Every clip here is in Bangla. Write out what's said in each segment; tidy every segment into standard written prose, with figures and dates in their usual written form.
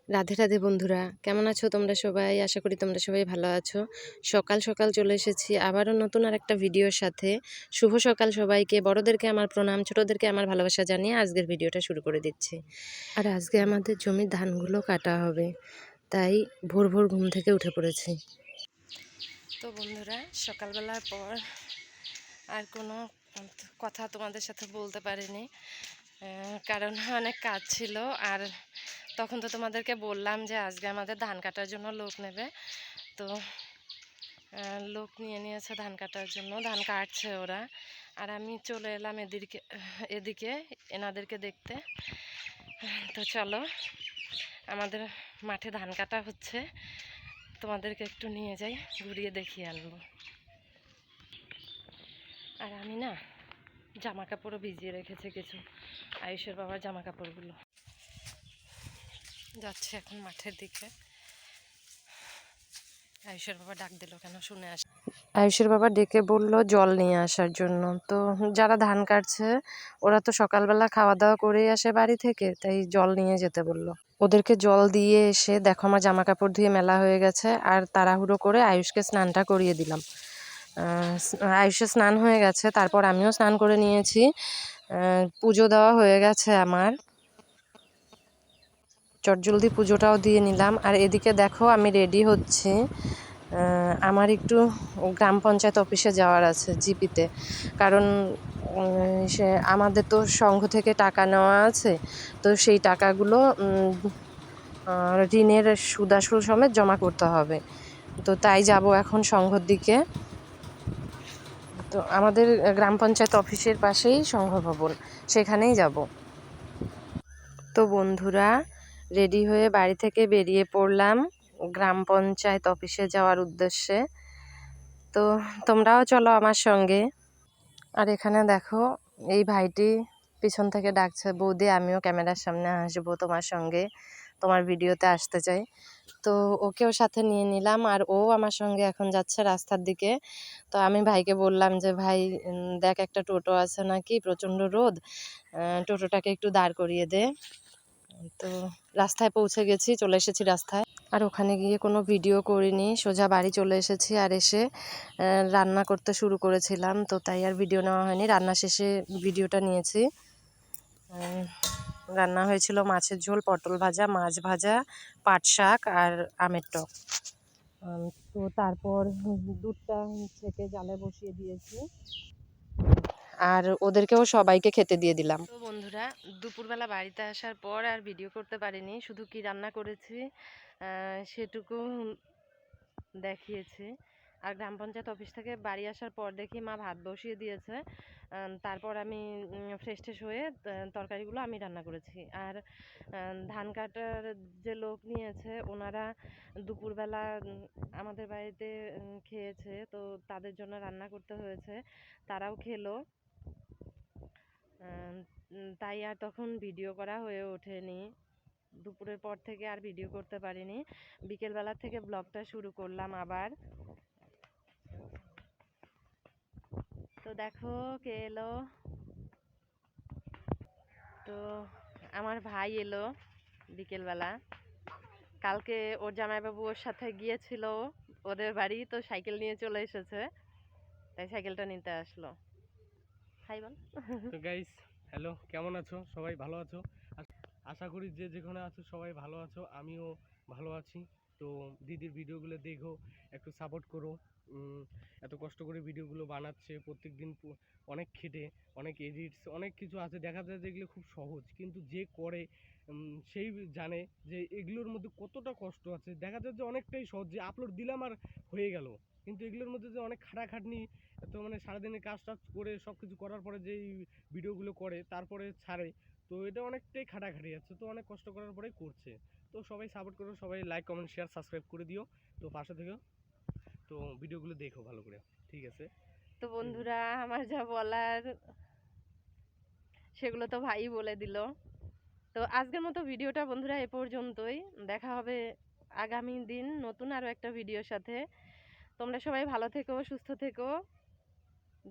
রাধে রাধে বন্ধুরা, কেমন আছো তোমরা সবাই? আশা করি তোমরা সবাই ভালো আছো। সকাল সকাল চলে এসেছি আবারও নতুন আর একটা ভিডিওর সাথে। শুভ সকাল সবাইকে। বড়দেরকে আমার প্রণাম, ছোটদেরকে আমার ভালোবাসা জানিয়ে আজকের ভিডিওটা শুরু করে দিচ্ছি। আর আজকে আমাদের জমির ধানগুলো কাটা হবে, তাই ভোর ভোর ঘুম থেকে উঠে পড়েছি। তো বন্ধুরা, সকালবেলার পর আর কোনো কথা তোমাদের সাথে বলতে পারিনি, কারণ অনেক কাজ ছিল। আর তখন তো তোমাদেরকে বললাম যে আজকে আমাদের ধান কাটার জন্য লোক নেবে। তো লোক নিয়েছে ধান কাটার জন্য, ধান কাটছে ওরা। আর আমি চলে এলাম এদিকে এনাদেরকে দেখতে। তো চলো, আমাদের মাঠে ধান কাটা হচ্ছে, তোমাদেরকে একটু নিয়ে যাই, ঘুরিয়ে দেখিয়ে আনবো। আর আমি না জামা কাপড়ও ভিজিয়ে রেখেছি কিছু, আয়ুষের বাবার জামা কাপড়গুলো। যাচ্ছে এখন মাঠের দিকে। আয়ুষের বাবা ডাক দিল কেন শুনে আসে। আয়ুষের বাবা ডেকে বলল জল নিয়ে আসার জন্য। তো যারা ধান কাটছে ওরা তো সকালবেলা খাওয়া দাওয়া করেই আসে বাড়ি থেকে, তাই জল নিয়ে যেতে বলল। ওদেরকে জল দিয়ে এসে দেখো আমার জামা কাপড় ধুয়ে মেলা হয়ে গেছে। আর তাড়াহুড়ো করে আয়ুষকে স্নানটা করিয়ে দিলাম। আয়ুষের স্নান হয়ে গেছে, তারপর আমিও স্নান করে নিয়েছি। পুজো দেওয়া হয়ে গেছে আমার, চটজলদি পুজোটাও দিয়ে নিলাম। আর এদিকে দেখো আমি রেডি হচ্ছি, আমার একটু গ্রাম পঞ্চায়েত অফিসে যাওয়ার আছে জিপিতে। কারণ সে আমাদের তো সংঘ থেকে টাকা নেওয়া আছে, তো সেই টাকাগুলো ঋণের সুদাসুল সমেত জমা করতে হবে। তো তাই যাব এখন সংঘর দিকে। তো আমাদের গ্রাম পঞ্চায়েত অফিসের পাশেই সংঘ ভবন, সেখানেই যাব। তো বন্ধুরা, রেডি হয়ে বাড়ি থেকে বেরিয়ে পড়লাম গ্রাম পঞ্চায়েত অফিসে যাওয়ার উদ্দেশ্যে। তো তোমরাও চলো আমার সঙ্গে। আর এখানে দেখো এই ভাইটি পিছন থেকে ডাকছে, বৌদি আমিও ক্যামেরার সামনে আসবো তোমার সঙ্গে, তোমার ভিডিওতে আসতে চাই। তো ওকেও সাথে নিয়ে নিলাম, আর ও আমার সঙ্গে এখন যাচ্ছে রাস্তার দিকে। তো আমি ভাইকে বললাম যে ভাই দেখ একটা টোটো আছে নাকি, প্রচণ্ড রোদ, টোটোটাকে একটু দাঁড় করিয়ে দে। তো রাস্তায় পৌঁছে গেছি, চলে এসেছি রাস্তায়। আর ওখানে গিয়ে কোনো ভিডিও করিনি, সোজা বাড়ি চলে এসেছি। আর এসে রান্না করতে শুরু করেছিলাম, তো তাই আর ভিডিও নেওয়া হয়নি। রান্না শেষে ভিডিওটা নিয়েছি। রান্না হয়েছিল মাছের ঝোল, পটল ভাজা, মাছ ভাজা, পাট শাক আর আমের টক। তো তারপর দুধটা ছেঁকে জালে বসিয়ে দিয়েছি, আর ওদেরকেও সবাইকে খেতে দিয়ে দিলাম। তো বন্ধুরা, দুপুরবেলা বাড়িতে আসার পর আর ভিডিও করতে পারিনি, শুধু কি রান্না করেছি সেটুকু দেখিয়েছি। আর গ্রাম পঞ্চায়েত অফিস থেকে বাড়ি আসার পর দেখি মা ভাত বসিয়ে দিয়েছে। তারপর আমি ফ্রেশ ট্রেশ হয়ে তরকারিগুলো আমি রান্না করেছি। আর ধান কাটার যে লোক নিয়েছে ওনারা দুপুরবেলা আমাদের বাড়িতে খেয়েছে, তো তাদের জন্য রান্না করতে হয়েছে, তারাও খেলো। তাই আর তখন ভিডিও করা হয়ে ওঠেনি। দুপুরের পর থেকে আর ভিডিও করতে পারিনি। বিকেলবেলা থেকে ব্লগটা শুরু করলাম আবার। তো দেখো কে এলো, তো আমার ভাই এলো বিকেলবেলা। কালকে ওর জামাইবাবু ওর সাথে গিয়েছিল ওদের বাড়ি, তো সাইকেল নিয়ে চলে এসেছে, তাই সাইকেলটা নিতে আসলো। হাই বল। তো গাইস, হ্যালো, কেমন আছো? সবাই ভালো আছো? আশা করি যে যেখানে আছো সবাই ভালো আছো, আমিও ভালো আছি। তো দিদির ভিডিওগুলো দেখো, একটু সাপোর্ট করো। এত কষ্ট করে ভিডিওগুলো বানাচ্ছে প্রত্যেক দিন, অনেক খেটে, অনেক এডিটস, অনেক কিছু আছে। দেখা যায় যে এগুলো খুব সহজ, কিন্তু যে করে সেই জানে যে এগুলোর মধ্যে কতটা কষ্ট আছে। দেখা যায় যে অনেকটাই সহজ, যে আপলোড দিলাম আর হয়ে গেল, কিন্তু এগুলোর মধ্যে যে অনেক খাটাখাটনি, তো মানে সারাদিনের কাজ টাজ করে সব কিছু করার পরে যেই ভিডিওগুলো করে তারপরে ছাড়ে, তো এটা অনেকটাই খাটাখাটি আছে, তো অনেক কষ্ট করার পরেই করছে। তো সবাই সাপোর্ট করো, সবাই লাইক কমেন্ট শেয়ার সাবস্ক্রাইব করে দিও, তো পাশে থেকেও, তো ভিডিওগুলো দেখো ভালো করে, ঠিক আছে? তো বন্ধুরা, আমার যা বলার সেগুলো তো ভাই বলে দিল। তো আজকের মতো ভিডিওটা বন্ধুরা এ পর্যন্তই। দেখা হবে আগামী দিন নতুন আরও একটা ভিডিওর সাথে। তোমরা সবাই ভালো থেকো, সুস্থ থেকো,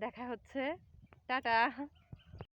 দেখা হচ্ছে, টাটা।